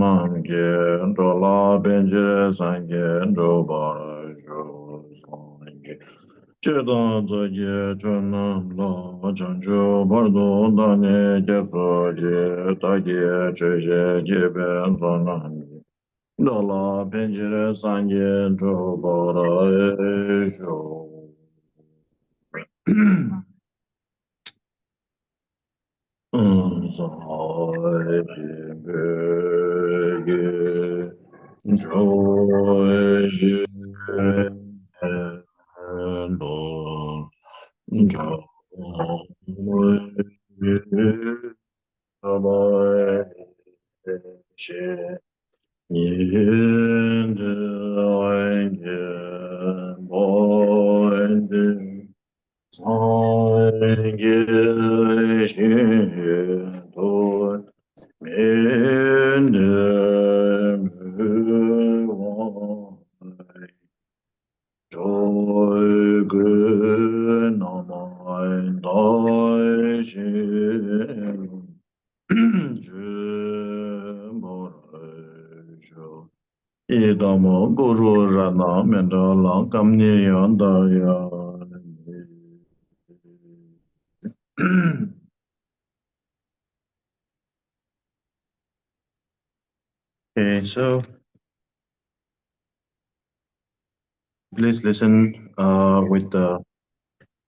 Namge, Dola Benje Sange, Dobara Jo Sange. Chedan Zage, Chunam La, Chancho, Bardo, Dane, Jepo, Tage, Cheje, Jeben, Sange. Dola Benje Sange, Dobara Jo. Idamo Guru Rana Mendala Kamni Yandaya. Okay, so please listen with the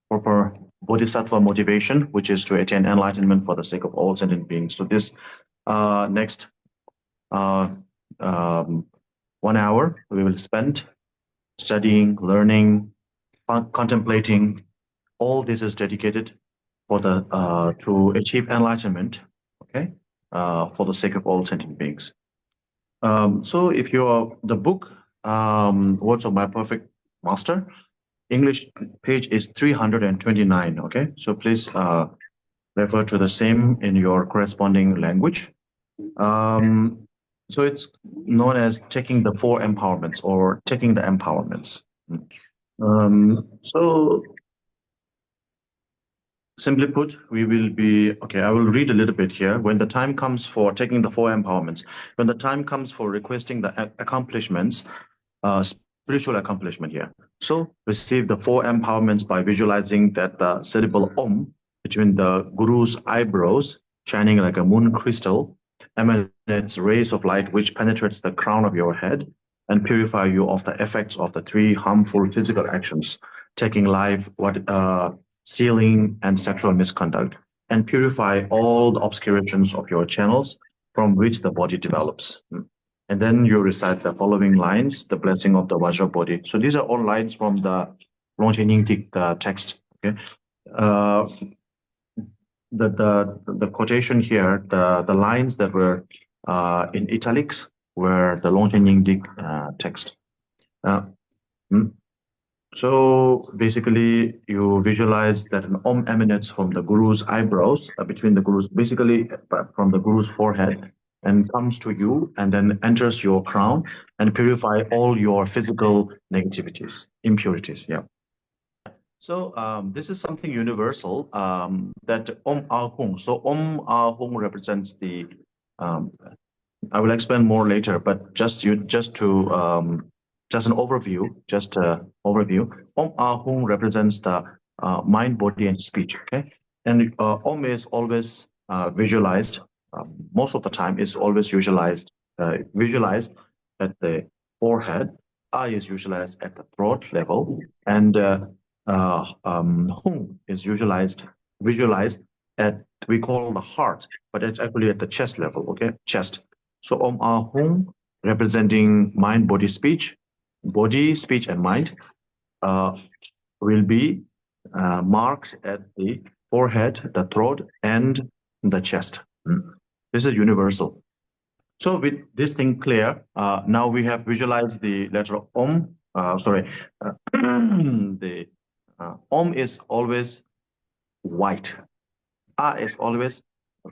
proper bodhisattva motivation, which is to attain enlightenment for the sake of all sentient beings. So this next 1 hour we will spend studying, learning, contemplating. All this is dedicated for the to achieve enlightenment, okay, for the sake of all sentient beings. So if you are the book, Words of My Perfect Master, English page is 329, okay? So please refer to the same in your corresponding language. So it's known as taking the 4 empowerments or taking the empowerments. So simply put, we will be, okay, I will read a little bit here. When the time comes for taking the 4 empowerments, when the time comes for requesting the accomplishments, spiritual accomplishment here. So receive the 4 empowerments by visualizing that the syllable Om between the Guru's eyebrows, shining like a moon crystal, emanates rays of light which penetrates the crown of your head and purify you of the effects of the 3 harmful physical actions, taking life, stealing, and sexual misconduct, and purify all the obscurations of your channels from which the body develops. And then you recite the following lines, the blessing of the Vajra body. So these are all lines from the Longchenning text. Okay, the quotation here, the lines that were in italics were the Longchenning text. So basically, you visualize that an Om emanates from the Guru's eyebrows, between the Guru's, basically from the Guru's forehead, and comes to you and then enters your crown and purify all your physical negativities, impurities. Yeah. So this is something universal, that Om Ahung. So Om Ahung represents the, I will explain more later, but just an overview, Om Ahung represents the mind, body, and speech. Okay, and Om is always visualized. Most of the time, is always visualized at the forehead. I is visualized at the throat level, and Hung is visualized at, we call the heart, but it's actually at the chest level. Okay, chest. So Om Ahung representing mind, body, speech, and mind, will be marked at the forehead, the throat, and the chest. This is universal. So with this thing clear, now we have visualized the letter Om. The Om is always white, A is always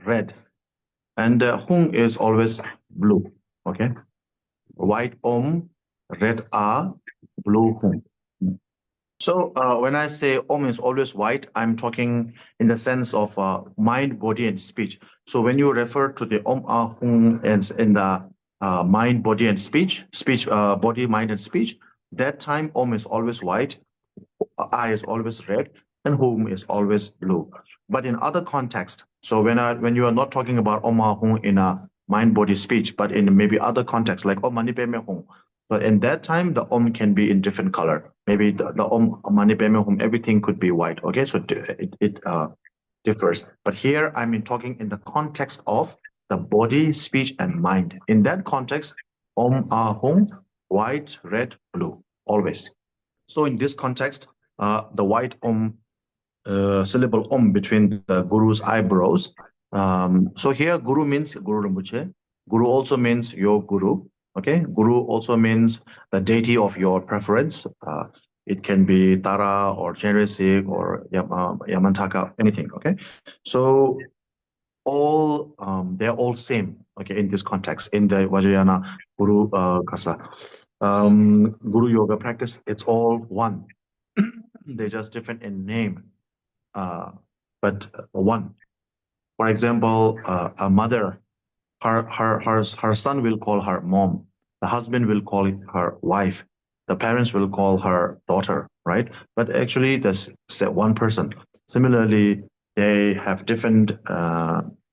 red, and Hung is always blue. Okay, white Om, red A, blue Hung. So when I say Om is always white, I'm talking in the sense of mind, body, and speech. So when you refer to the Om Ahung in the mind, body, and speech, body, mind, and speech, that time Om is always white, I is always red, and Hum is always blue. But in other context, so when you are not talking about Om Hum in a mind, body, speech, but in maybe other context like Om Mani Padme Hum, but in that time the Om can be in different color. Maybe the Om Mani Padme Hum, everything could be white. Okay, so it differs. But here I'm talking in the context of the body, speech, and mind. In that context, Om Hum, white, red, blue, always. So in this context, the white Om syllable Om between the Guru's eyebrows. So here Guru means Guru Rinpoche. Guru also means your Guru. Okay, Guru also means the deity of your preference. It can be Tara or Generisik or Yamantaka, anything. Okay, so all they're all same. Okay, in this context, in the Vajrayana Guru Kasa. Guru Yoga practice, it's all one. They're just different in name, but one. For example, a mother, her son will call her mom. The husband will call her wife. The parents will call her daughter, right? But actually, there's one person. Similarly, they have different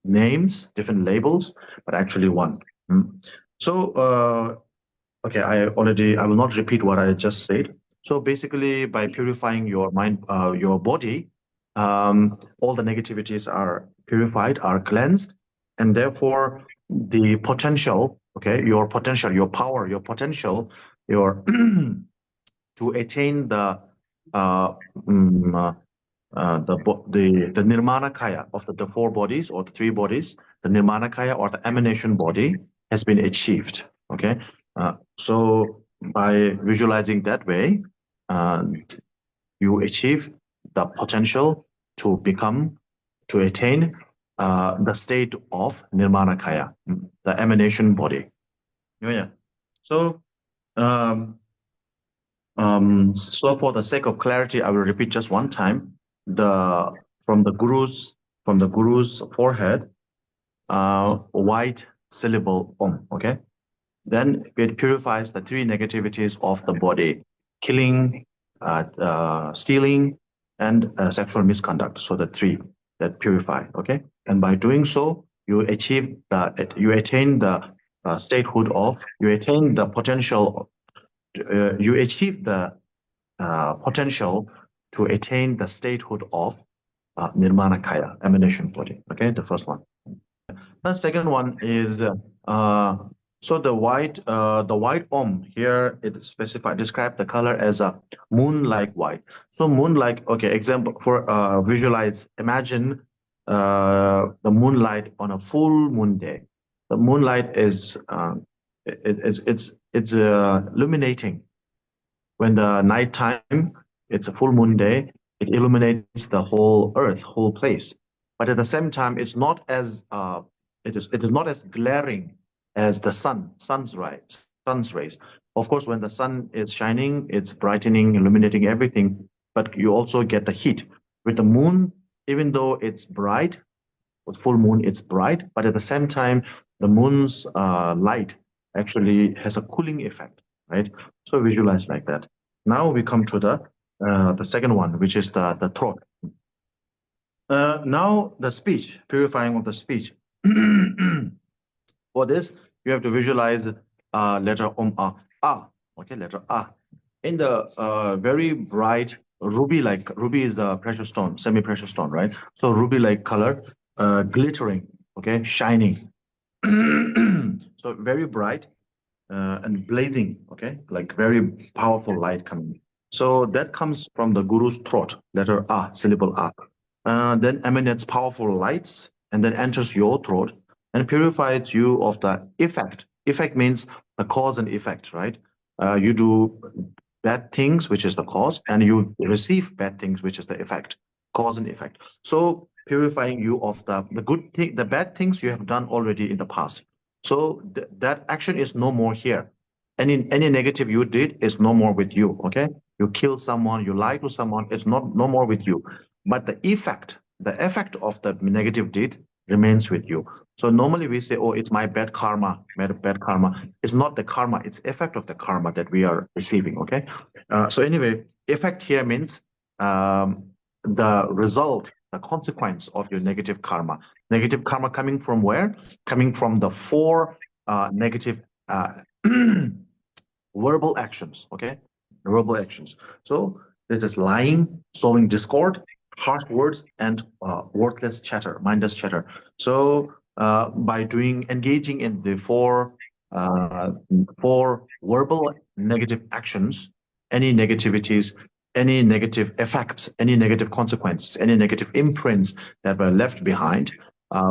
names, different labels, but actually one. So, okay, I will not repeat what I just said. So basically, by purifying your mind, your body, all the negativities are purified, are cleansed, and therefore the potential, okay, your potential, your power, your potential, your to attain the the Nirmanakaya of the four bodies or the three bodies, the Nirmanakaya or the emanation body has been achieved. Okay, so by visualizing that way, you achieve the potential to become, to attain the state of Nirmanakaya, the emanation body. Yeah. So, so for the sake of clarity, I will repeat just one time. From the guru's forehead, white syllable Om. Okay. Then it purifies the three negativities of the body: killing, stealing, and sexual misconduct. So the three that purify. Okay, and by doing so, you attain the statehood of, you attain the potential, you achieve the potential to attain the statehood of Nirmanakaya, emanation body. Okay, the first one. The second one is so the white Om here, it describe the color as a moon-like white. So moon-like, okay, example for visualize, imagine the moonlight on a full moon day. The moonlight is it's illuminating. When the night time, it's a full moon day, it illuminates the whole earth, whole place. But at the same time, it's not as it is not as glaring as the sun's rays. Of course, when the sun is shining, it's brightening, illuminating everything, but you also get the heat. With the moon, even though it's bright, with full moon, it's bright, but at the same time, the moon's light actually has a cooling effect, right? So visualize like that. Now we come to the second one, which is the throat. Now the speech, purifying of the speech. For this, you have to visualize letter A. Okay, letter A. In the very bright ruby-like, ruby is a precious stone, semi-precious stone, right? So ruby-like color, glittering, okay, shining. So very bright and blazing, okay, like very powerful light coming. So that comes from the guru's throat, letter A, syllable A. Then emanates powerful lights and then enters your throat and purifies you of the effect. Effect means the cause and effect, right? You do bad things, which is the cause, and you receive bad things, which is the effect, cause and effect. So purifying you of the good thing, the bad things you have done already in the past. So that action is no more here. Any negative you did is no more with you. Okay, you kill someone, you lie to someone, it's no more with you. But the effect of the negative deed remains with you. So normally we say, oh, it's my bad karma, bad karma. It's not the karma, it's effect of the karma that we are receiving, okay? So anyway, effect here means the result, the consequence of your negative karma. Negative karma coming from where? Coming from the four negative verbal actions, okay? Verbal actions. So there's this lying, sowing discord, harsh words, and worthless chatter, mindless chatter. So by engaging in the four verbal negative actions, any negativities, any negative effects, any negative consequences, any negative imprints that were left behind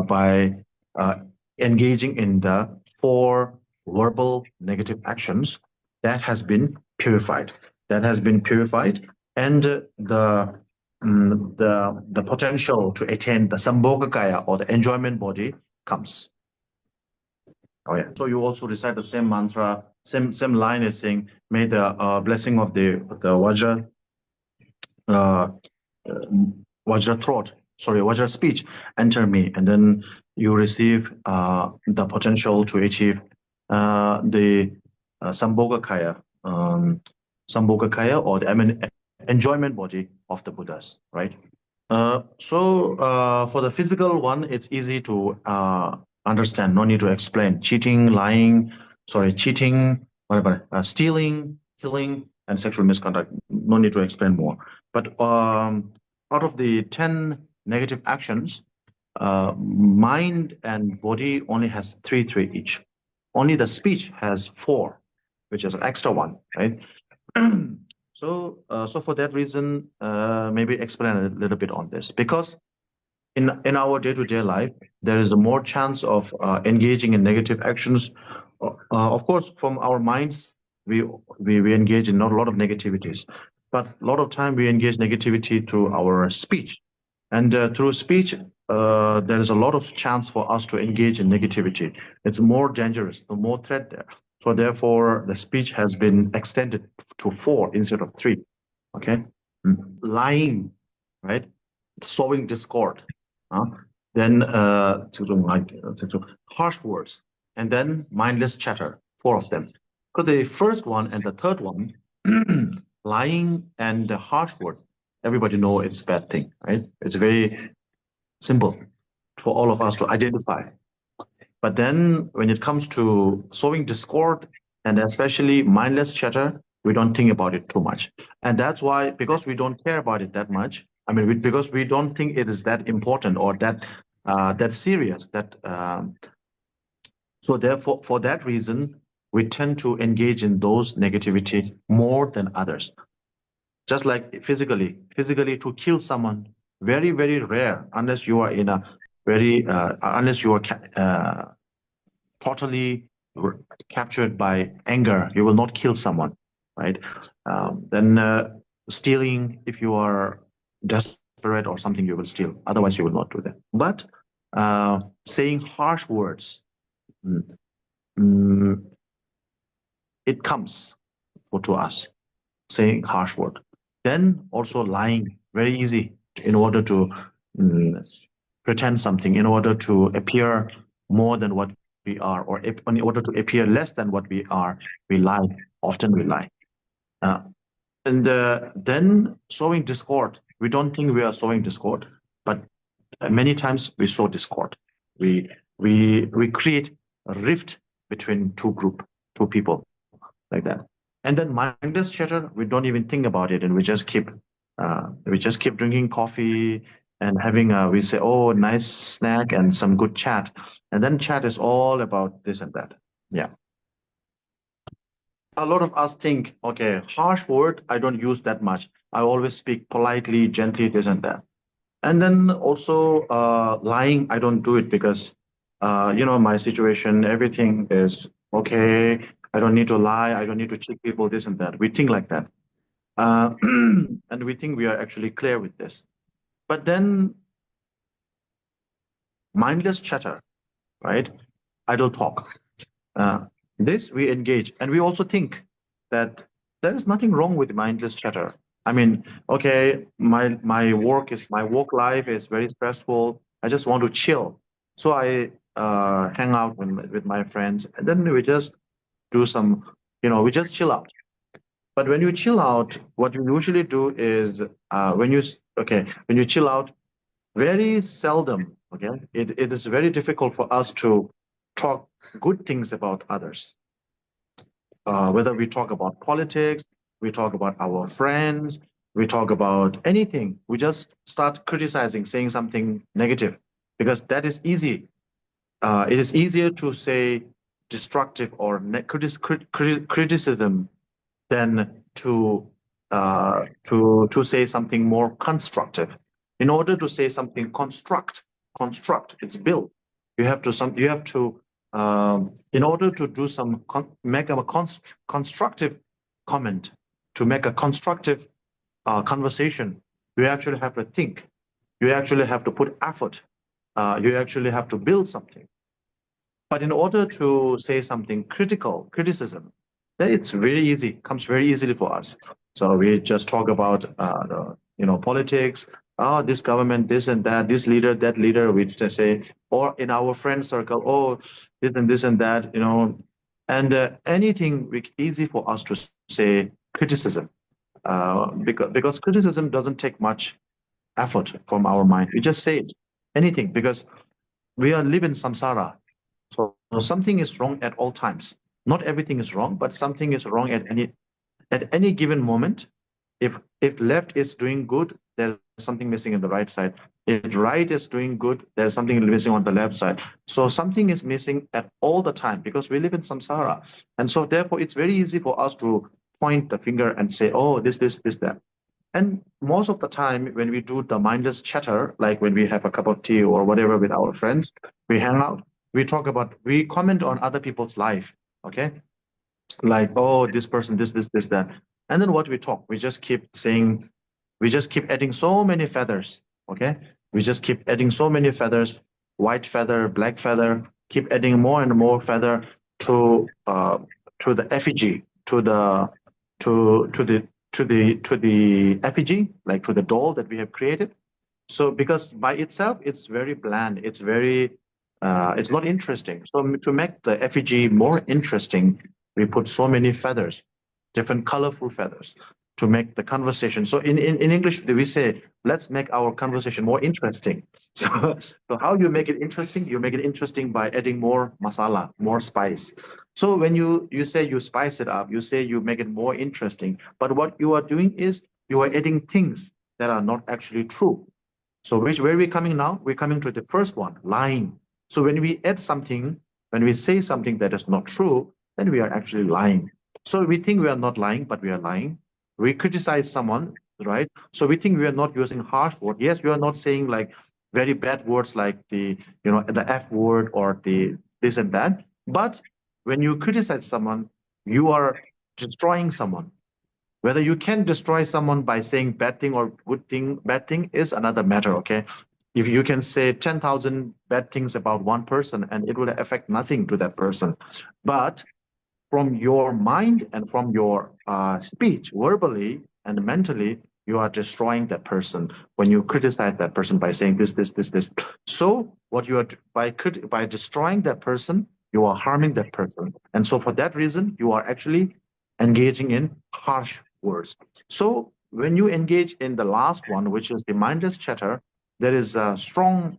by engaging in the four verbal negative actions, that has been purified. That has been purified, and the potential to attain the Sambhogakaya or the enjoyment body comes. Oh yeah. So you also recite the same mantra, same line is saying, may the blessing of the Vajra Vajra speech enter me, and then you receive the potential to achieve the Sambhogakaya, Sambhogakaya, or the enjoyment body of the Buddhas, right? So for the physical one, it's easy to understand. No need to explain. Cheating, whatever, stealing, killing, and sexual misconduct. No need to explain more. But out of the 10 negative actions, mind and body only has three each. Only the speech has 4, which is an extra one, right? So for that reason, maybe explain a little bit on this, because in our day-to-day life, there is more chance of engaging in negative actions. Of course, from our minds, we engage in not a lot of negativities, but a lot of time we engage negativity through our speech, and through speech, there is a lot of chance for us to engage in negativity. It's more dangerous, the more threat there. So therefore, the speech has been extended to 4 instead of 3. Okay, lying, right? Sowing discord, then harsh words, and then mindless chatter. 4 of them. So the first one and the third one, lying and the harsh word, everybody know it's a bad thing, right? It's very simple for all of us to identify. But then when it comes to sowing discord and especially mindless chatter, we don't think about it too much. And that's why, because we don't care about it that much, I mean, because we don't think it is that important or that serious, so therefore, for that reason, we tend to engage in those negativity more than others. Just like physically to kill someone, very, very rare, unless you are in a very, unless you are totally captured by anger, you will not kill someone, right? Then stealing, if you are desperate or something, you will steal. Otherwise, you will not do that. But saying harsh words, it comes to us, saying harsh word. Then also lying, very easy, in order to pretend something, in order to appear more than what we are, or in order to appear less than what we are, we lie. Often we lie. And then sowing discord. We don't think we are sowing discord, but many times we sow discord. We create a rift between two people, like that. And then mindless chatter, we don't even think about it, and we just keep drinking coffee and having we say, oh, nice snack and some good chat, and then chat is all about this and that. Yeah. A lot of us think, okay, harsh word, I don't use that much. I always speak politely, gently, this and that. And then also lying, I don't do it because, my situation, everything is okay. I don't need to lie. I don't need to cheat people, this and that. We think like that. And we think we are actually clear with this. But then mindless chatter, right? Idle talk. This we engage. And we also think that there is nothing wrong with mindless chatter. I mean, okay, my work life is very stressful. I just want to chill. So I hang out with my friends, and then we just do some, we just chill out. But when you chill out, what you usually do is when you chill out, very seldom, okay, it is very difficult for us to talk good things about others. Whether we talk about politics, we talk about our friends, we talk about anything, we just start criticizing, saying something negative, because that is easy. It is easier to say destructive or criticism than to say something more constructive. In order to say something construct, it's built. You have to in order to do some make a constructive comment, to make a constructive conversation, you actually have to think. You actually have to put effort. You actually have to build something. But in order to say something criticism, then it's very easy, comes very easily for us. So we just talk about, politics. Oh, this government, this and that, this leader, that leader. We just say, or in our friend circle, oh, this and that, and anything easy for us to say criticism, because criticism doesn't take much effort from our mind. We just say it, anything, because we are living samsara. So something is wrong at all times. Not everything is wrong, but something is wrong at any given moment. If left is doing good, there's something missing in the right side. If right is doing good, there's something missing on the left side. So something is missing at all the time, because we live in samsara. And so therefore it's very easy for us to point the finger and say, oh, this, that. And most of the time, when we do the mindless chatter, like when we have a cup of tea or whatever with our friends, we hang out, we comment on other people's life, okay? Like, oh, this person, this, that. And then what we talk, we just keep saying, we just keep adding so many feathers, okay? We just keep adding so many feathers, white feather, black feather, keep adding more and more feather to the effigy, to the effigy, like to the doll that we have created. So because by itself, it's very bland, it's not interesting. So to make the effigy more interesting, we put so many feathers, different colorful feathers, to make the conversation. So in English, we say, let's make our conversation more interesting. So how you make it interesting? You make it interesting by adding more masala, more spice. So when you say you spice it up, you say you make it more interesting. But what you are doing is you are adding things that are not actually true. So where are we coming now? We're coming to the first one, lying. So when we add something, when we say something that is not true, then we are actually lying. So we think we are not lying, but we are lying. We criticize someone, right? So we think we are not using harsh words. Yes, we are not saying like very bad words like the F word or the this and that. But when you criticize someone, you are destroying someone. Whether you can destroy someone by saying bad thing or good thing, bad thing is another matter, okay? If you can say 10,000 bad things about one person and it will affect nothing to that person. But from your mind and from your speech, verbally and mentally, you are destroying that person when you criticize that person by saying this. So what you are by destroying that person, you are harming that person. And so for that reason, you are actually engaging in harsh words. So when you engage in the last one, which is the mindless chatter, there is a strong,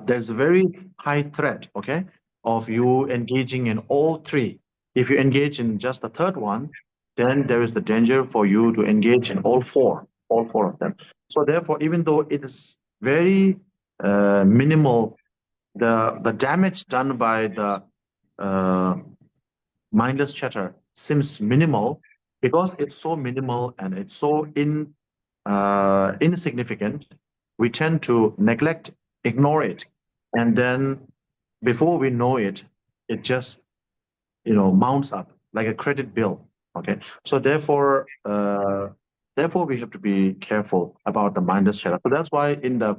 there's a very high threat, okay, of you engaging in all three. If you engage in just the third one, then there is the danger for you to engage in all four of them. So therefore, even though it is very minimal, the damage done by the uh, mindless chatter seems minimal, because it's so minimal and it's so insignificant. We tend to neglect, ignore it, and then before we know it, it just mounts up like a credit bill. Okay, so therefore we have to be careful about the mindless chatter. So that's why in the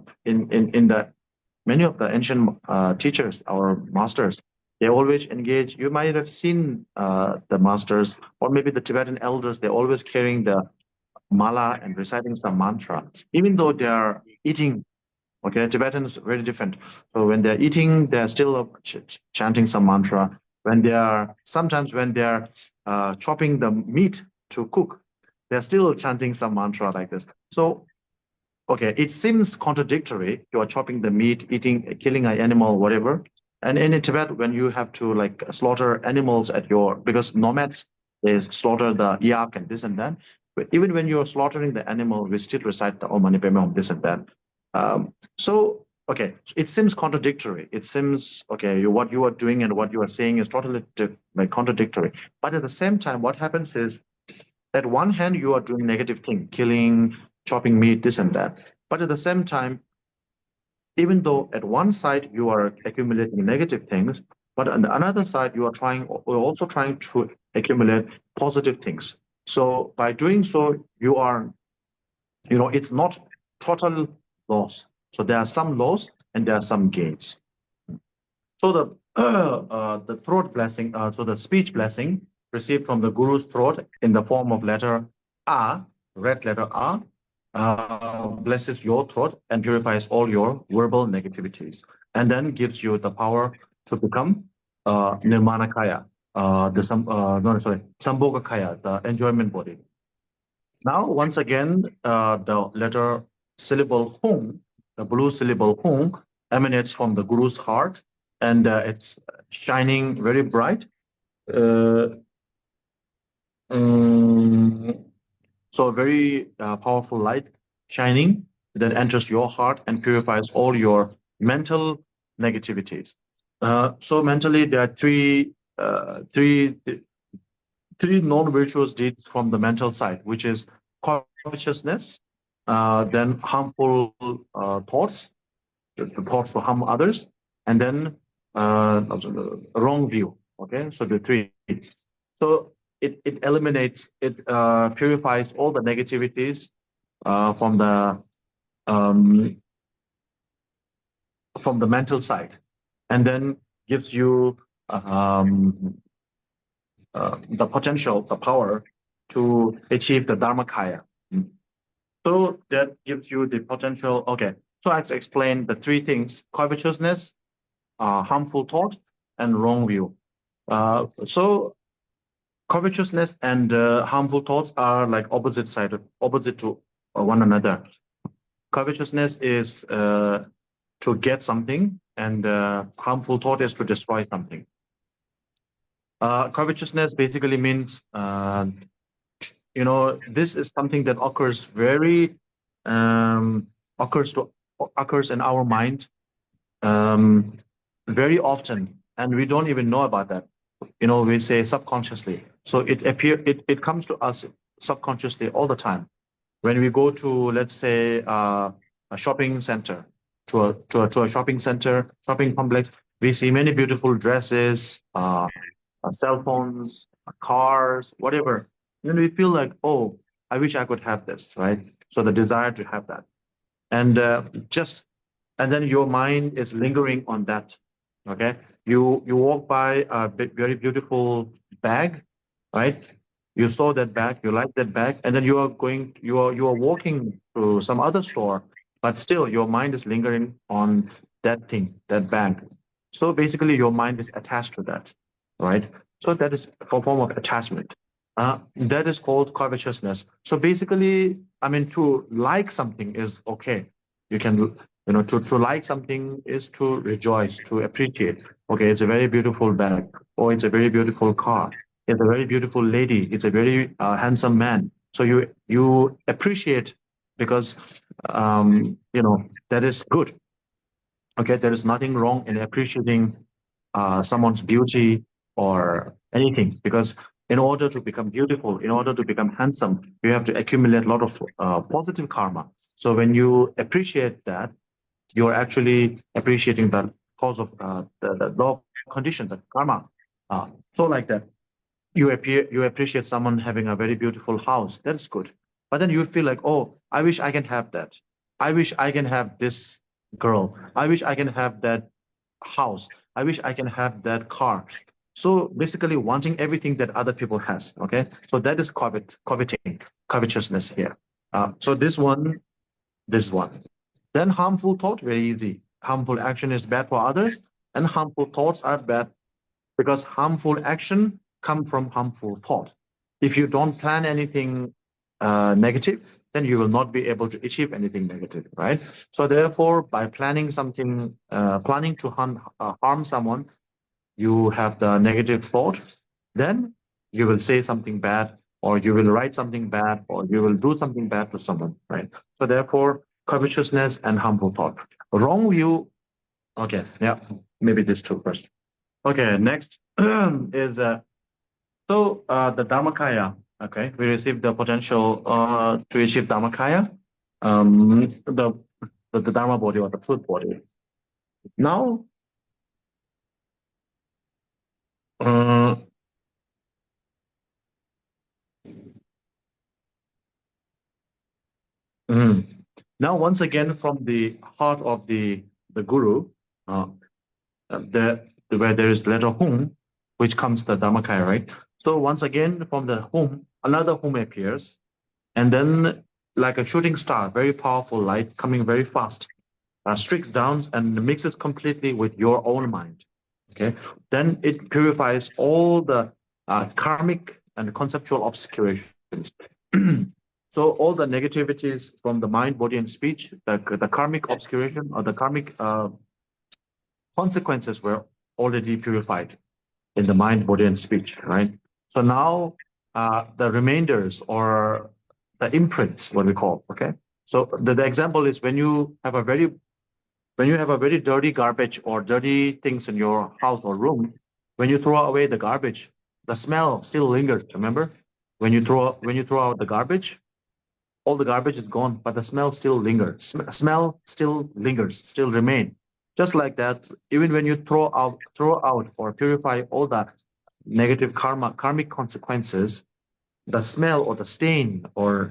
many of the ancient teachers, our masters, they always engage. You might have seen the masters, or maybe the Tibetan elders. They're always carrying the mala and reciting some mantra, even though they are eating Okay, Tibetans very different. So when they're eating, they're still chanting some mantra. When they are sometimes when they're chopping the meat to cook, they're still chanting some mantra like this. So okay, it seems contradictory. You are chopping the meat, eating, killing an animal, whatever. And in Tibet, when you have to like slaughter animals at your, because nomads, they slaughter the yak and this and that. But even when you're slaughtering the animal, we still recite the Om Mani Padme Hum, this and that. So, okay, it seems contradictory. It seems, okay, what you are doing and what you are saying is totally like contradictory. But at the same time, what happens is, at one hand, you are doing negative thing, killing, chopping meat, this and that. But at the same time, even though at one side you are accumulating negative things, but on the another side you are also trying to accumulate positive things. So by doing so, you are, it's not total loss. So there are some loss and there are some gains. So the throat blessing, so the speech blessing received from the Guru's throat in the form of letter A, red letter A, blesses your throat and purifies all your verbal negativities, and then gives you the power to become Nirmanakaya, no, sorry, Sambhogakaya, the enjoyment body. Now, once again, the letter syllable Hung, the blue syllable Hung, emanates from the Guru's heart, and it's shining very bright. So a very powerful light shining that enters your heart and purifies all your mental negativities. So mentally, there are three non-virtuous deeds from the mental side, which is covetousness, then harmful thoughts, the thoughts to harm others, and then wrong view. Okay, so the three. So it eliminates, it purifies all the negativities from um, the mental side, and then gives you the potential, the power to achieve the Dharmakaya. So that gives you the potential. Okay, so I explained the three things: covetousness, harmful thought, and wrong view. So covetousness and harmful thoughts are like opposite to one another. Covetousness is to get something, and harmful thought is to destroy something. Covetousness basically means, this is something that occurs occurs in our mind very often, and we don't even know about that. We say subconsciously. So it comes to us subconsciously all the time. When we go to, let's say, a shopping center, to a shopping center, shopping complex, we see many beautiful dresses, cell phones, cars, whatever. And we feel like, oh, I wish I could have this, right? So the desire to have that. And and then your mind is lingering on that. Okay, you walk by a very beautiful bag, right? You saw that bag, you like that bag, and then you are walking to some other store, but still your mind is lingering on that thing, that bag. So basically, your mind is attached to that, right? So that is a form of attachment. That is called covetousness. So basically, I mean, to like something is okay. You can, to like something is to rejoice, to appreciate. Okay, it's a very beautiful bag, or it's a very beautiful car. It's a very beautiful lady. It's a very handsome man. So you appreciate because that is good. Okay, there is nothing wrong in appreciating someone's beauty or anything, because in order to become beautiful, in order to become handsome, you have to accumulate a lot of positive karma. So when you appreciate that, you're actually appreciating the cause of the law condition, the karma. So like that, you appreciate someone having a very beautiful house. That's good. But then you feel like, oh, I wish I can have that. I wish I can have this girl. I wish I can have that house. I wish I can have that car. So basically wanting everything that other people has. Okay. So that is coveting, covetousness here. So this one. Then harmful thought, very easy. Harmful action is bad for others, and harmful thoughts are bad because harmful action come from harmful thought. If you don't plan anything negative, then you will not be able to achieve anything negative, right? So therefore, by planning something, planning to harm someone, you have the negative thought, then you will say something bad, or you will write something bad, or you will do something bad to someone, right? So therefore, covetousness and harmful thought. Wrong view, okay, yeah, maybe this two first. Okay, next is the Dharmakaya. Okay, we received the potential to achieve Dharmakaya, the Dharma body or the truth body. Now, uh, mm, now once again from the heart of the guru, uh, where there is letter hum, which comes the Dharmakaya, right? So once again from the hum, another hum appears, and then like a shooting star, very powerful light coming very fast, streaks down and mixes completely with your own mind. Okay, then it purifies all the karmic and conceptual obscurations. So all the negativities from the mind, body, and speech, the karmic obscuration or the karmic consequences were already purified in the mind, body, and speech, right? So now the remainders or the imprints, what we call, okay? So the example is when you have a very dirty garbage or dirty things in your house or room, when you throw away the garbage, the smell still lingers. Remember, when you throw out the garbage, all the garbage is gone, but the smell still lingers. Smell still lingers, still remain. Just like that, even when you throw out or purify all the negative karmic consequences, the smell or the stain or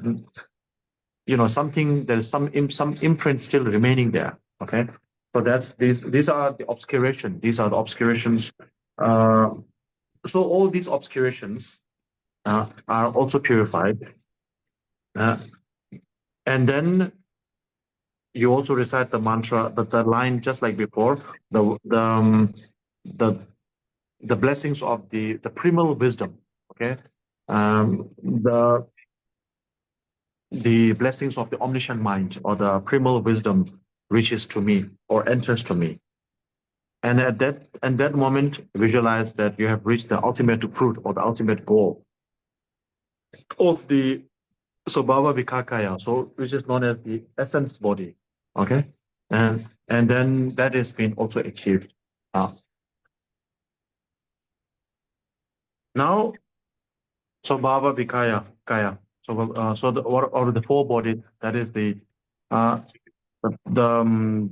something, there's some imprint still remaining there. Okay, so that's these are the obscuration. These are the obscurations. Uh, so all these obscurations are also purified, uh, and then you also recite the mantra, the line just like before, the the blessings of the primal wisdom. Okay, the blessings of the omniscient mind or the primal wisdom reaches to me or enters to me. And at that moment, visualize that you have reached the ultimate truth or the ultimate goal of the Svabhavikakaya, so which is known as the essence body. Okay, and then that has been also achieved. Now, Svabhavikakaya. So the or the four bodies, that is uh, the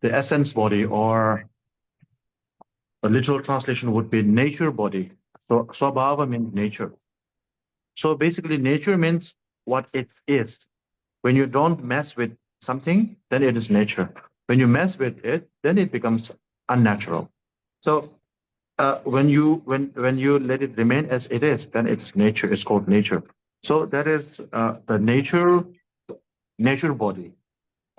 the essence body, or the literal translation would be nature body. So Swabhava means nature. So basically, nature means what it is. When you don't mess with something, then it is nature. When you mess with it, then it becomes unnatural. So when you let it remain as it is, then it's nature. It's called nature. So that is the nature body,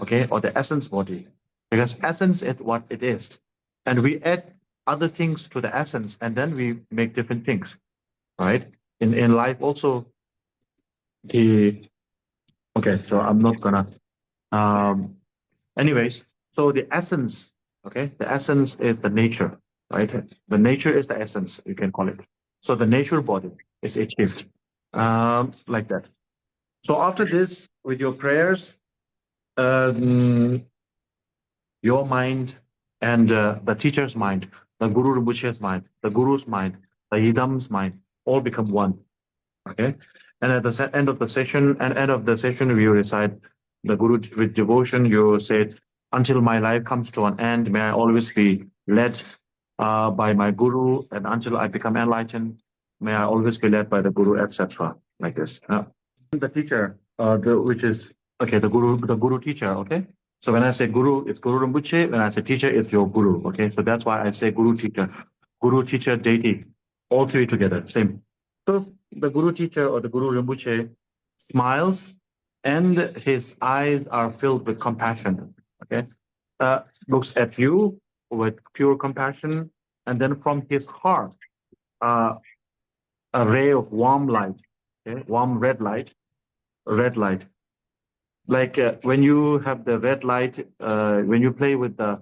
okay, or the essence body, because essence is what it is, and we add other things to the essence, and then we make different things, right? In life also, the okay. So I'm not gonna. Um, anyways, so the essence, okay, the essence is the nature, right? The nature is the essence, you can call it. So the nature body is achieved, like that. So after this, with your prayers, um, your mind and the teacher's mind, the Guru Rinpoche's mind, the Guru's mind, the Yidam's mind, all become one. Okay, and at the end of the session, we recite the Guru with devotion. You said, "Until my life comes to an end, may I always be led by my Guru, and until I become enlightened, may I always be led by the Guru, etc." Like this. The teacher, which is okay, the Guru teacher. Okay, so when I say Guru, it's Guru Rinpoche. When I say teacher, it's your Guru. Okay, so that's why I say Guru teacher, deity, all three together, same. So the Guru teacher or the Guru Rinpoche smiles and his eyes are filled with compassion. Okay, looks at you with pure compassion, and then from his heart, uh, a ray of warm light, okay? Warm red light. Like when you have the red light, when you play with the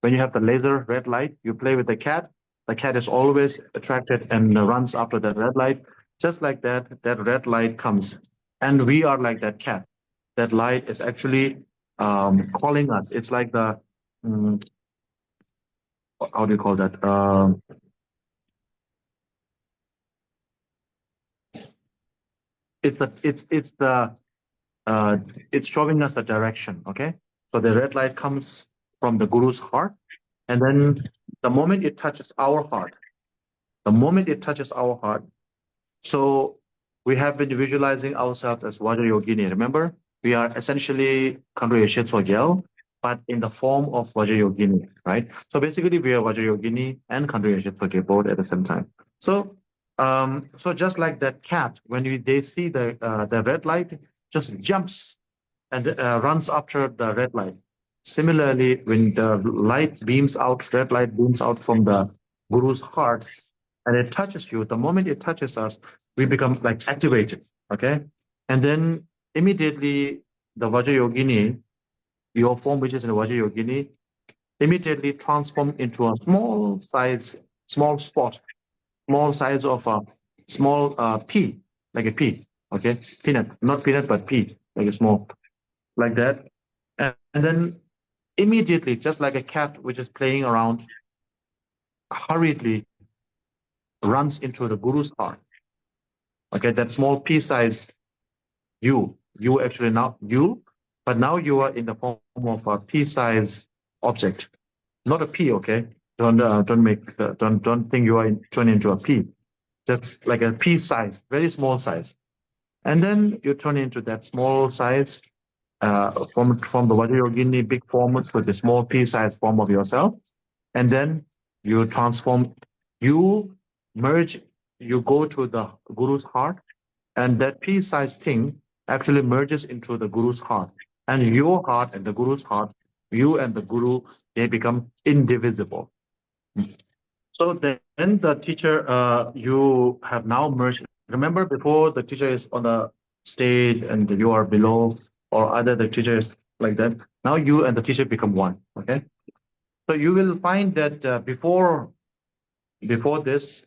when you have the laser red light, you play with the cat. The cat is always attracted and runs after the red light. Just like that, that red light comes, and we are like that cat. That light is actually calling us. It's like the mm, how do you call that? It's the it's showing us the direction. Okay, so the red light comes from the guru's heart, and then the moment it touches our heart, the moment it touches our heart, so we have been visualizing ourselves as Vajrayogini. Remember, we are essentially Khandriyashitswagel, but in the form of Vajrayogini, right? So basically, we are Vajrayogini and Khandriyashitswagel both at the same time. So just like that cat, when they see the red light, just jumps and runs after the red light. Similarly, when the light beams out, red light beams out from the guru's heart, and it touches you, the moment it touches us, we become like activated, okay? And then immediately the Vajrayogini, your form which is in the Vajrayogini, immediately transform into a small spot, small size of a small pea, like a pea, okay? Peanut, not peanut, but pea, like a small, like that. And then immediately, just like a cat which is playing around, hurriedly runs into the guru's heart. Okay, that small pea-sized you actually now you, but now you are in the form of a pea-sized object, not a pea. Okay, don't think you are turn into a pea. Just like a pea size, very small size, and then you turn into that small size from the Vajrayogini big form to the small pea-sized form of yourself, and then you transform, you merge, you go to the guru's heart, and that pea-sized thing actually merges into the guru's heart, and your heart and the guru's heart, you and the guru, they become indivisible. So then the teacher, you have now merged. Remember before the teacher is on the stage and you are below, or either the teacher is like that. Now you and the teacher become one. Okay. So you will find that before this,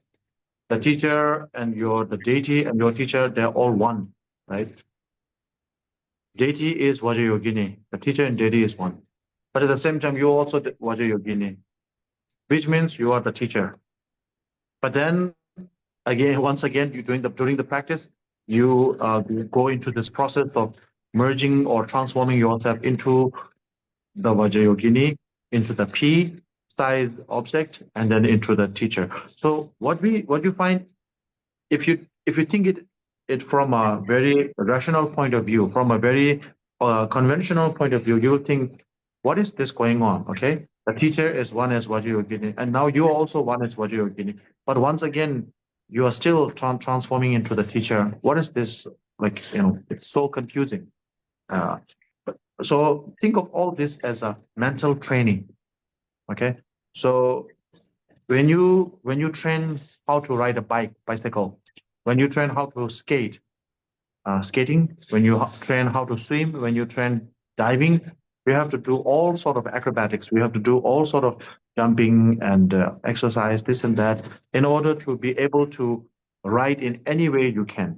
the teacher and the deity and your teacher, they're all one, right? Deity is Vajrayogini. The teacher and deity is one. But at the same time, you also Vajrayogini, which means you are the teacher. But then again, once again, you during the practice, you go into this process of merging or transforming yourself into the Vajrayogini, into the P size object, and then into the teacher. So what you find, if you think it from a very rational point of view, from a very conventional point of view, you think, what is this going on? Okay, the teacher is one as Vajrayogini, and now you also one as Vajrayogini. But once again, you are still transforming into the teacher. What is this? Like, it's so confusing. Uh, so think of all this as a mental training. Okay, so when you train how to ride a bicycle, when you train how to skating, when you train how to swim, when you train diving, we have to do all sort of acrobatics. We have to do all sort of jumping and exercise, this and that, in order to be able to ride in any way you can,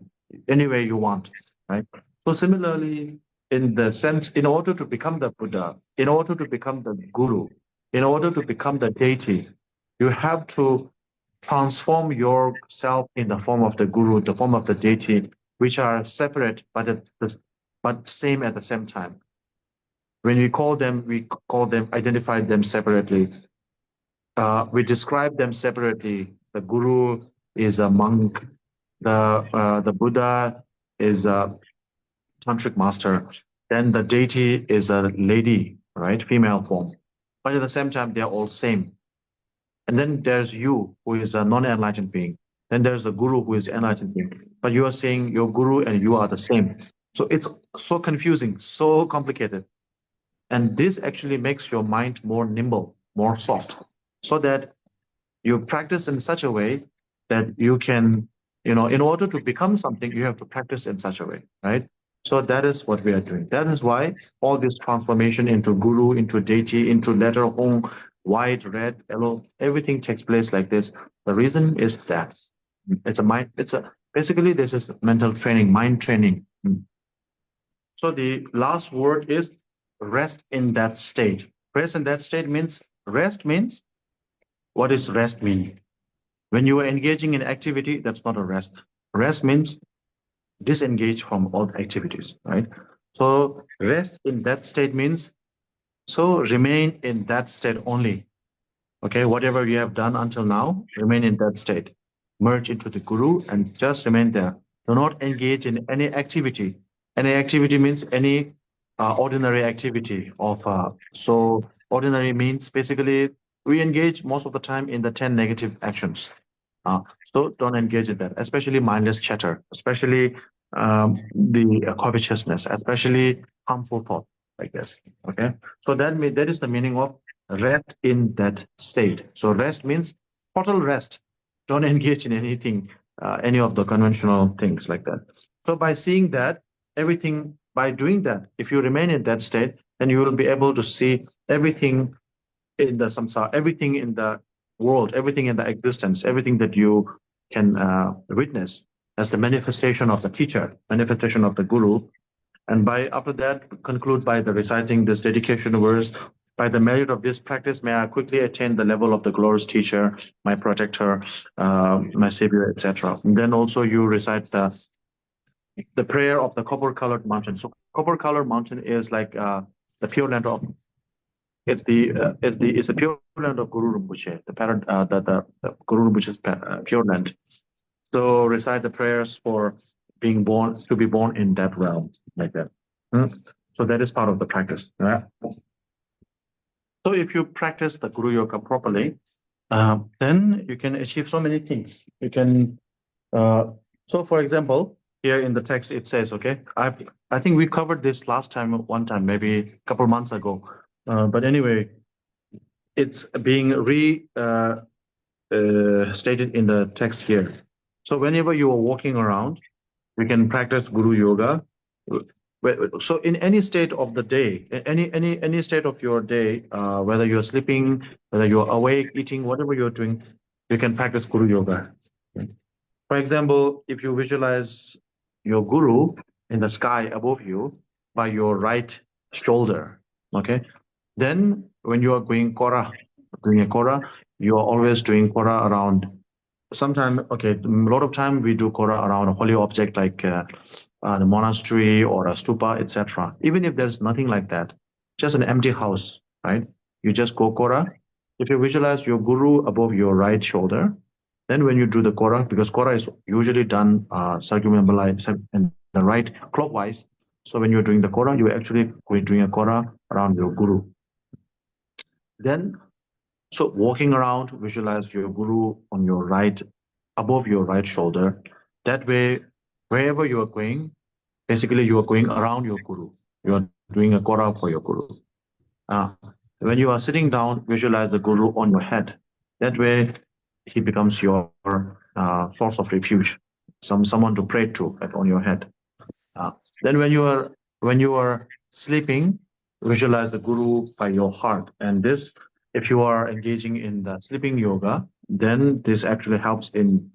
any way you want, right? So similarly, in the sense, in order to become the Buddha, in order to become the Guru, in order to become the deity, you have to transform yourself in the form of the Guru, the form of the deity, which are separate but same at the same time. When we call them, identify them separately. We describe them separately. The Guru is a monk. The Buddha is a tantric master. Then the deity is a lady, right, female form. But at the same time, they are all same. And then there's you, who is a non-enlightened being. Then there's a guru who is enlightened being. But you are saying your guru and you are the same. So it's so confusing, so complicated. And this actually makes your mind more nimble, more soft, so that you practice in such a way that you can, in order to become something, you have to practice in such a way, right? So that is what we are doing. That is why all this transformation into guru, into deity, into letter hong, white, red, yellow, everything takes place like this. The reason is that basically this is mental training, mind training. So the last word is rest in that state. Rest in that state means, what does rest mean? When you are engaging in activity, that's not a rest. Rest means disengage from all activities, right? So rest in that state means, so remain in that state only. Okay, whatever you have done until now, remain in that state. Merge into the guru and just remain there. Do not engage in any activity. Any activity means any ordinary activity of so ordinary means basically we engage most of the time in the 10 negative actions. So don't engage in that, especially mindless chatter, especially the covetousness, especially harmful thought like this. Okay, so that is the meaning of rest in that state. So rest means total rest. Don't engage in anything, any of the conventional things like that. So by seeing that, everything, by doing that, if you remain in that state, then you will be able to see everything in the samsara, everything in the world, everything in the existence, everything that you can witness as the manifestation of the teacher, manifestation of the guru. And by after that, conclude by the reciting this dedication verse. By the merit of this practice, may I quickly attain the level of the glorious teacher, my protector, my savior, etc. And then also you recite the prayer of the copper-colored mountain. So copper-colored mountain is like the pure land of it's the pure land of Guru Rinpoche, the Guru Rinpoche's pure land. So recite the prayers for being born to be born in that realm, like that. Hmm. So that is part of the practice. Yeah. So if you practice the Guru Yoga properly, then you can achieve so many things. You can. So, for example, here in the text it says, okay, I think we covered this last time, one time, maybe a couple months ago. But anyway, it's being stated in the text here. So whenever you are walking around, you can practice Guru Yoga. So in any state of the day, any state of your day, whether you're sleeping, whether you're awake, eating, whatever you're doing, you can practice Guru Yoga. For example, if you visualize your guru in the sky above you by your right shoulder, okay, then when you are doing a kora, you are always doing kora around. Sometimes, okay, a lot of time we do kora around a holy object like the monastery or a stupa, etc. Even if there's nothing like that, just an empty house, right? You just go kora. If you visualize your guru above your right shoulder, then when you do the kora, because kora is usually done in the right clockwise. So when you're doing the kora, you actually doing a kora around your guru. Then, so walking around, visualize your guru on your right, above your right shoulder. That way, wherever you are going, basically you are going around your guru. You are doing a kora for your guru. Uh, when you are sitting down, visualize the guru on your head. That way, he becomes your source of refuge, someone to pray to on your head. Then when you are sleeping, visualize the guru by your heart. And this, if you are engaging in the sleeping yoga, then this actually helps in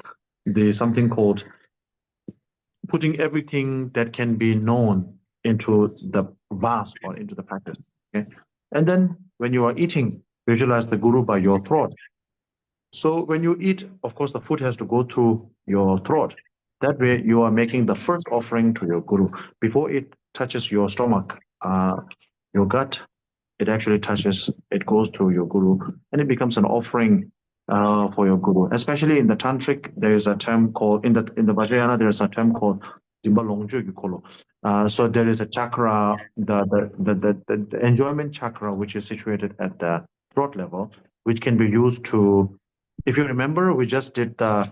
the something called putting everything that can be known into the vast or into the practice. Okay. And then when you are eating, visualize the guru by your throat. So when you eat, of course, the food has to go through your throat. That way, you are making the first offering to your guru before it touches your stomach, your gut. It actually touches. It goes to your guru, and it becomes an offering for your guru. Especially in the tantric, there is a term called in the Vajrayana. There is a term called so there is a chakra, the enjoyment chakra, which is situated at the throat level, which can be used to. If you remember, we just did the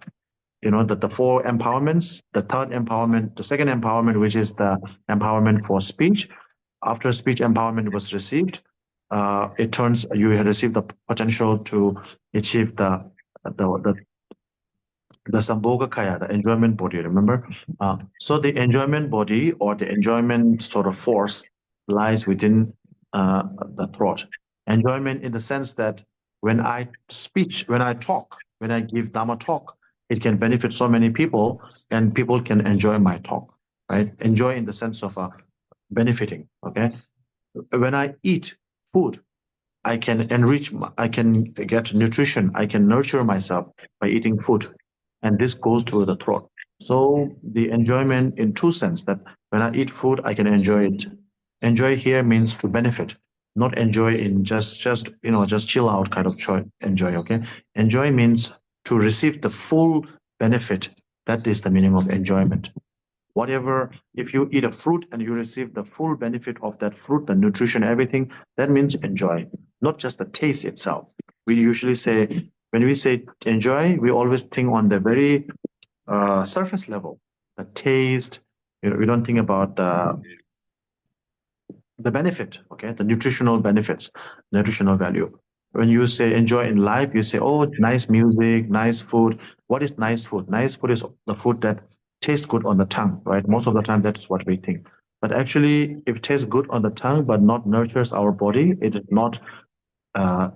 the four empowerments, the third empowerment, the second empowerment, which is the empowerment for speech. After speech empowerment was received, you had received the potential to achieve the Sambhogakaya, the enjoyment body, remember? So the enjoyment body or the enjoyment sort of force lies within the throat. Enjoyment in the sense that when I talk, when I give Dharma talk, it can benefit so many people and people can enjoy my talk, right? Enjoy in the sense of benefiting, okay? When I eat food, I can I can get nutrition, I can nurture myself by eating food. And this goes through the throat. So the enjoyment in two sense that when I eat food, I can enjoy it. Enjoy here means to benefit, not enjoy in just chill out kind of enjoy, okay? Enjoy means to receive the full benefit. That is the meaning of enjoyment. Whatever, if you eat a fruit and you receive the full benefit of that fruit, the nutrition, everything, that means enjoy, not just the taste itself. We usually say, when we say enjoy, we always think on the very surface level, the taste. We don't think about the benefit, okay, the nutritional benefits, nutritional value. When you say enjoy in life, you say, oh, nice music, nice food. What is nice food? Nice food is the food that tastes good on the tongue, right? Most of the time, that's what we think. But actually, if it tastes good on the tongue but not nurtures our body, it is not uh,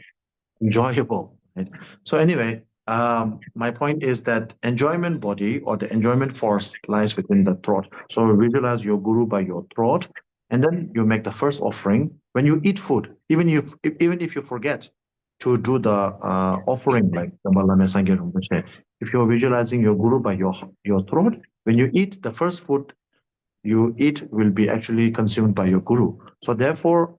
enjoyable, right? So anyway, my point is that enjoyment body or the enjoyment force lies within the throat. So visualize your guru by your throat, and then you make the first offering. When you eat food, even if you forget to do the offering, like the Malame Sangye Rinpoche, if you're visualizing your guru by your throat, when you eat, the first food you eat will be actually consumed by your guru. So therefore,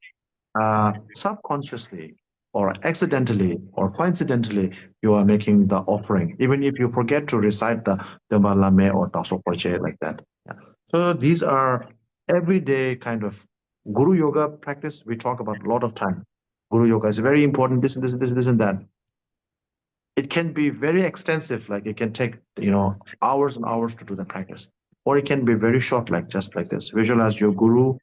subconsciously or accidentally or coincidentally, you are making the offering, even if you forget to recite the Lame or Taso Poche like that. Yeah. So these are everyday kind of Guru Yoga practice. We talk about a lot of time. Guru Yoga is very important, this, and that. It can be very extensive, like it can take, hours and hours to do the practice. Or it can be very short, like just like this. Visualize your Guru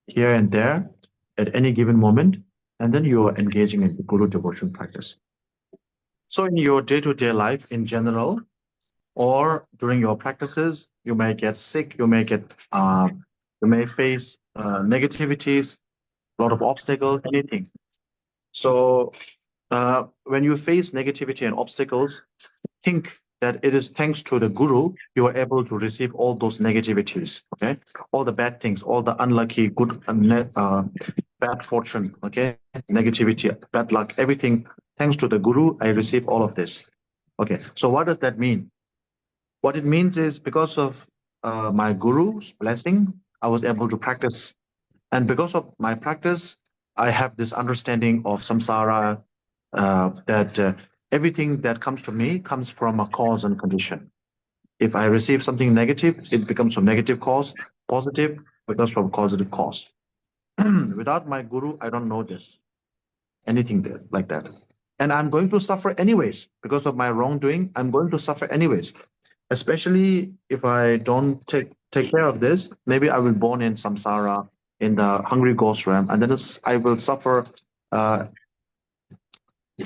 here and there at any given moment, and then you're engaging in the Guru devotion practice. So in your day-to-day life in general, or during your practices, you may get sick, you may face negativities, a lot of obstacles, anything. So when you face negativity and obstacles, think that it is thanks to the guru you are able to receive all those negativities, okay? All the bad things, all the unlucky, good, bad fortune, okay? Negativity, bad luck, everything. Thanks to the guru, I receive all of this. Okay, so what does that mean? What it means is because of my guru's blessing, I was able to practice. And because of my practice, I have this understanding of samsara, that everything that comes to me comes from a cause and condition. If I receive something negative, it becomes from negative cause, positive becomes from causative cause. Without my guru, I don't know this, anything there, like that. And I'm going to suffer anyways. Because of my wrongdoing, I'm going to suffer anyways. Especially if I don't take care of this, maybe I will born in samsara, in the hungry ghost realm, and then I will suffer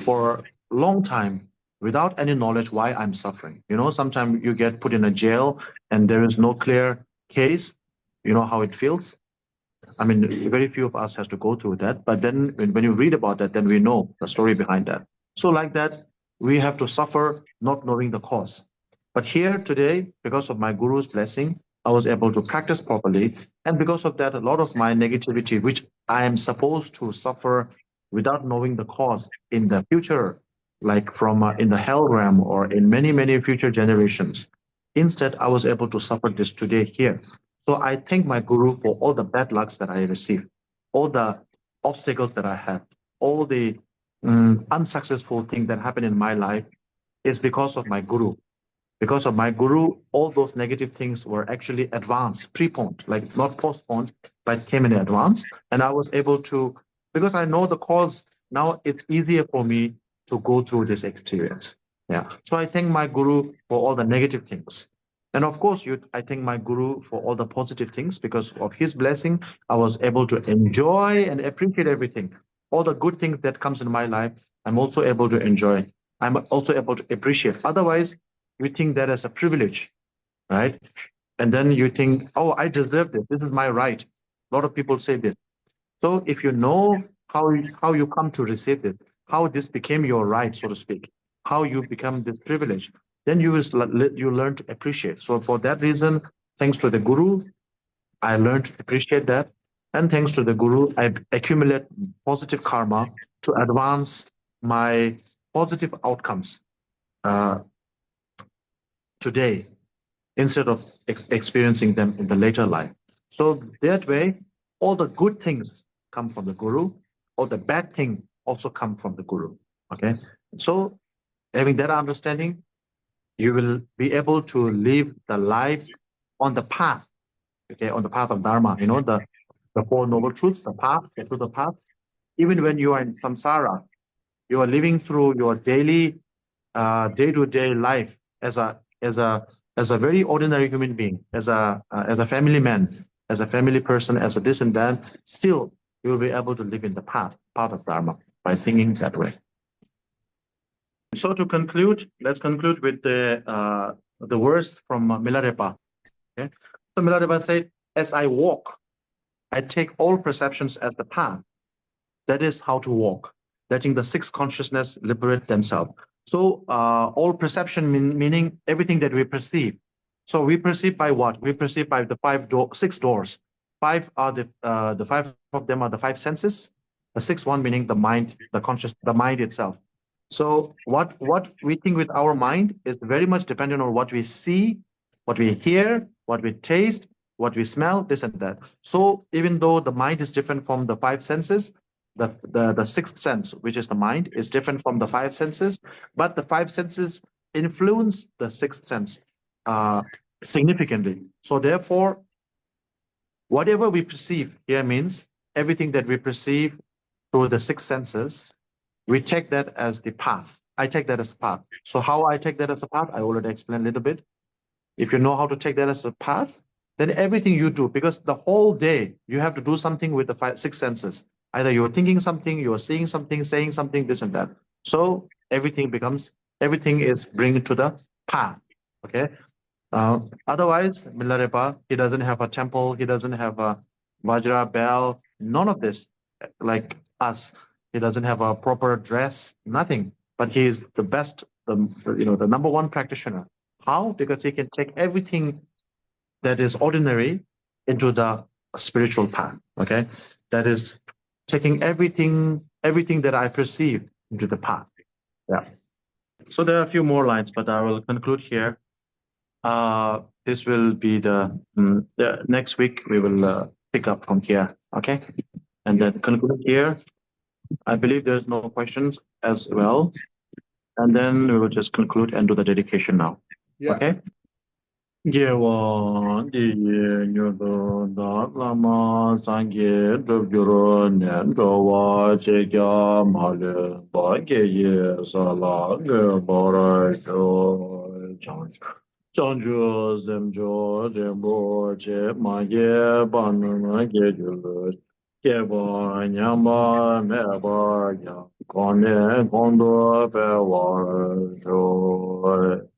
for a long time without any knowledge why I'm suffering. Sometimes you get put in a jail and there is no clear case. You know how it feels. I mean, very few of us has to go through that. But then when you read about that, then we know the story behind that. So like that, we have to suffer not knowing the cause. But here today, because of my guru's blessing, I was able to practice properly. And because of that, a lot of my negativity, which I am supposed to suffer without knowing the cause in the future, like from in the hell realm or in many, many future generations. Instead, I was able to suffer this today here. So I thank my guru for all the bad lucks that I received, all the obstacles that I had, all the unsuccessful things that happened in my life is because of my guru. Because of my guru, all those negative things were actually advanced, preponed, like not postponed, but came in advance. And I was able to, because I know the cause, now it's easier for me to go through this experience. Yeah. So I thank my guru for all the negative things. And of course, I thank my guru for all the positive things because of his blessing. I was able to enjoy and appreciate everything. All the good things that comes in my life, I'm also able to enjoy. I'm also able to appreciate. Otherwise, we think that as a privilege, right? And then you think, oh, I deserve this. This is my right. A lot of people say this. So if you know how you come to receive this, how this became your right, so to speak, how you become this privilege, then you learn to appreciate. So for that reason, thanks to the guru, I learned to appreciate that, and thanks to the guru, I accumulate positive karma to advance my positive outcomes uh, today instead of experiencing them in the later life. So that way, all the good things come from the guru, all the bad thing also come from the guru. Okay. So having that understanding, you will be able to live the life on the path, okay, on the path of Dharma, the Four Noble Truths, the path, the truth of path. Even when you are in samsara, you are living through your daily day-to-day life as a very ordinary human being, as a family man, as a family person, as a this and that. Still, you will be able to live in the path of Dharma by thinking that way. So to conclude, let's conclude with the words from Milarepa. Okay? So Milarepa said, "As I walk, I take all perceptions as the path. That is how to walk, letting the six consciousness liberate themselves." So all perception meaning everything that we perceive. So we perceive by what? We perceive by the six doors. The five of them are the five senses. The sixth one meaning the mind, the mind itself. So what we think with our mind is very much dependent on what we see, what we hear, what we taste, what we smell, this and that. So even though the mind is different from the five senses, the sixth sense, which is the mind, is different from the five senses, but the five senses influence the sixth sense uh, significantly. So therefore, whatever we perceive here means everything that we perceive through the six senses, we take that as the path. I take that as a path. So how I take that as a path, I already explained a little bit. If you know how to take that as a path, then everything you do, because the whole day you have to do something with the six senses. Either you're thinking something, you're seeing something, saying something, this and that. So everything is bring to the path. Okay. Otherwise, Milarepa, he doesn't have a temple, he doesn't have a Vajra bell, none of this, like us. He doesn't have a proper dress, nothing. But he is the best, the number one practitioner. How? Because he can take everything that is ordinary into the spiritual path. Okay, that is taking everything that I perceive into the path. Yeah. So there are a few more lines, but I will conclude here. This will be the next week. We will pick up from here. Okay, and then conclude here. I believe there's no questions as well, and then we will just conclude and do the dedication now. Yeah. Okay. Gewa di nyodo da lama sangye drugyuro nen jowa che kya male ba ge ye sala ge bora jo chanju zemjo zembo che ma ye ban ma ge ju ge ba nyamba me ba ya kone kondo pe wa jo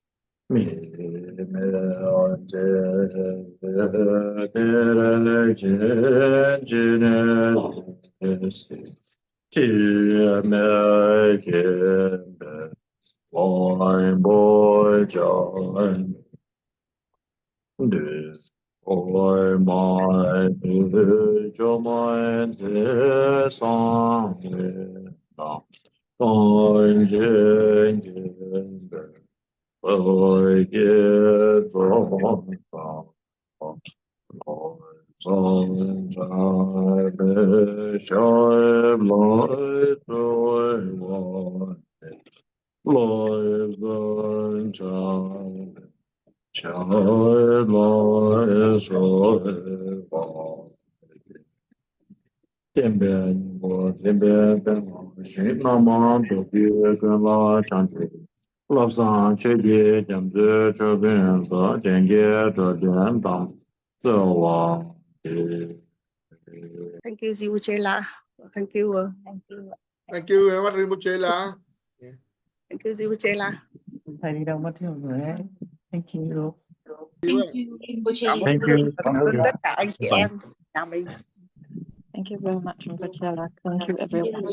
Or my joy, song, Love song, Chedi, Jamzu, Chobin, So, Jengi, Chodian, Dam, So, Thank you, Zivuchela. Thank you. Thank you very much, Rinpoche. Thank you, Zivuchela. Thầy đi đâu mất rồi đấy. Thank you. Thank you. Thank you. Cảm ơn tất cả anh chị em. Chào mình. Thank you very much, Rinpoche. Thank you, everyone.